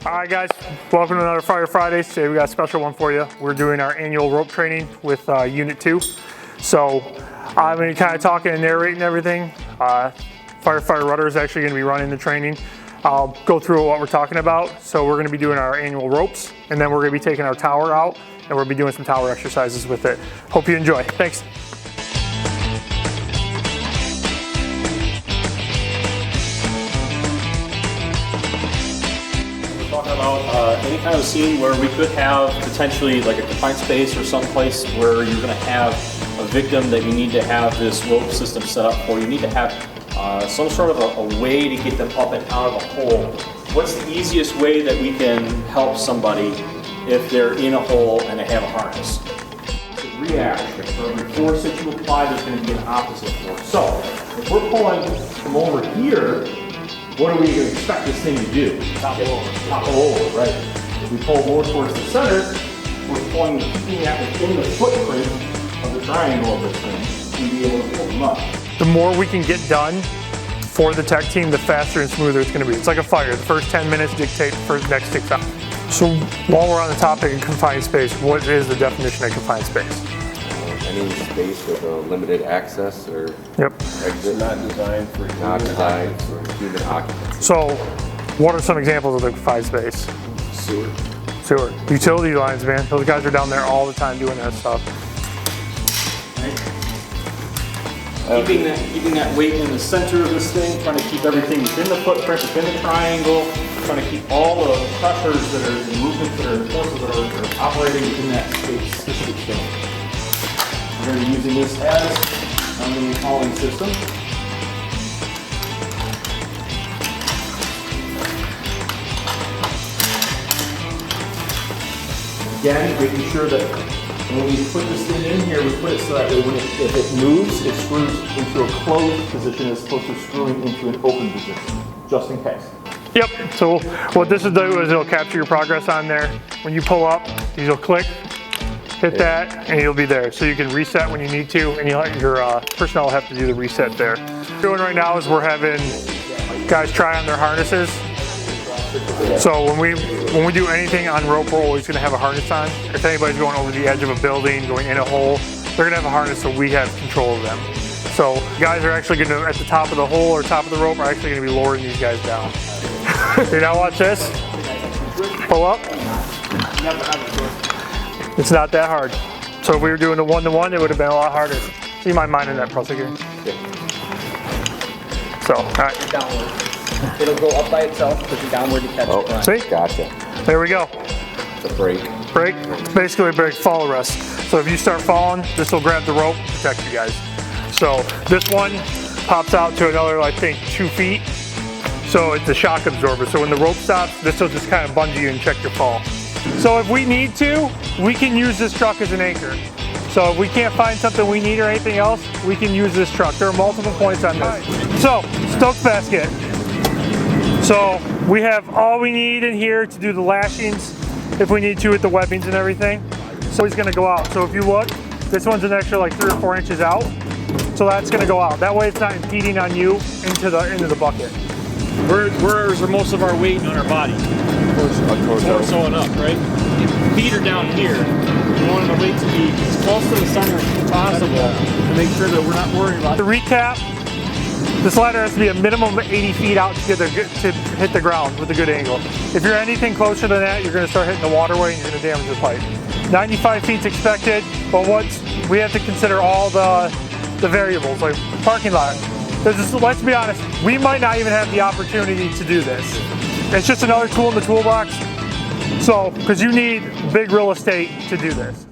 Alright guys, welcome to another Fire Fridays. Today we got a special one for you. We're doing our annual rope training with Unit 2. So I'm going to kind of talking and narrating everything. Firefighter Rudder is actually going to be running the training. I'll go through what we're talking about. So we're going to be doing our annual ropes, and then we're going to be taking our tower out, and we're going to be doing some tower exercises with it. Hope you enjoy. Thanks. Talking about any kind of scene where we could have potentially like a confined space or someplace where you're going to have a victim that you need to have this rope system set up for. You need to have some sort of a way to get them up and out of a hole. What's the easiest way that we can help somebody if they're in a hole and they have a harness? The reaction. For every force that you apply, there's going to be an opposite force. So if we're pulling from over here, what are we going to expect this thing to do? Topple over, right? If we pull more towards the center, we're pulling, keeping that within the footprint of the triangle of this thing to be able to pull them up. The more we can get done for the tech team, the faster and smoother it's going to be. It's like a fire. The first 10 minutes dictate the next 6 hours. So while we're on the topic of confined space, what is the definition of confined space? Any space with a limited access or exit. Not designed for human occupancy. So what are some examples of the confined space? Sewer. Utility lines, man. Those guys are down there all the time doing that stuff. Keeping that weight in the center of this thing, trying to keep everything within the footprint, within the triangle, trying to keep all the pressures that are, the movements that are, the forces that are operating within that specific space. We're going to be using this as the hauling system. Again, making sure that when we put this thing in here, we put it so that when if it moves, it screws into a closed position as opposed to screwing into an open position, just in case. Yep, so what this will do is it'll capture your progress on there. When you pull up, these will click, hit that, and you'll be there. So you can reset when you need to, and your personnel will have to do the reset there. What we're doing right now is we're having guys try on their harnesses. So when we do anything on rope, we're always going to have a harness on. If anybody's going over the edge of a building, going in a hole, they're going to have a harness so we have control of them. So guys are actually going to, at the top of the hole or top of the rope, are actually going to be lowering these guys down. Okay, now watch this. Pull up. It's not that hard. So if we were doing a one-to-one, it would have been a lot harder. So you might mind in that prosecutor. So, all right. Downward. It'll go up by itself, push it downward to catch it. See? Gotcha. There we go. It's a brake. Brake. It's basically a brake fall arrest. So if you start falling, this will grab the rope, protect you guys. So this one pops out to another, I think, 2 feet. So it's a shock absorber. So when the rope stops, this will just kind of bungee you and check your fall. So if we need to, we can use this truck as an anchor. So if we can't find something we need or anything else, we can use this truck. There are multiple points on this. So, Stokes basket. So we have all we need in here to do the lashings if we need to with the webbings and everything. So it's gonna go out. So if you look, this one's an extra like 3 or 4 inches out. So that's gonna go out. That way it's not impeding on you into the bucket. Where's most of our weight on our body? Torso and up, right? Feet are down here. We want the weight to be as close to the center as possible to make sure that we're not worried about it. To recap, this ladder has to be a minimum of 80 feet out to hit the ground with a good angle. If you're anything closer than that, you're going to start hitting the waterway and you're going to damage the pipe. 95 feet is expected, but we have to consider all the variables, like parking lot. Let's be honest, we might not even have the opportunity to do this. It's just another tool in the toolbox. So, because you need big real estate to do this.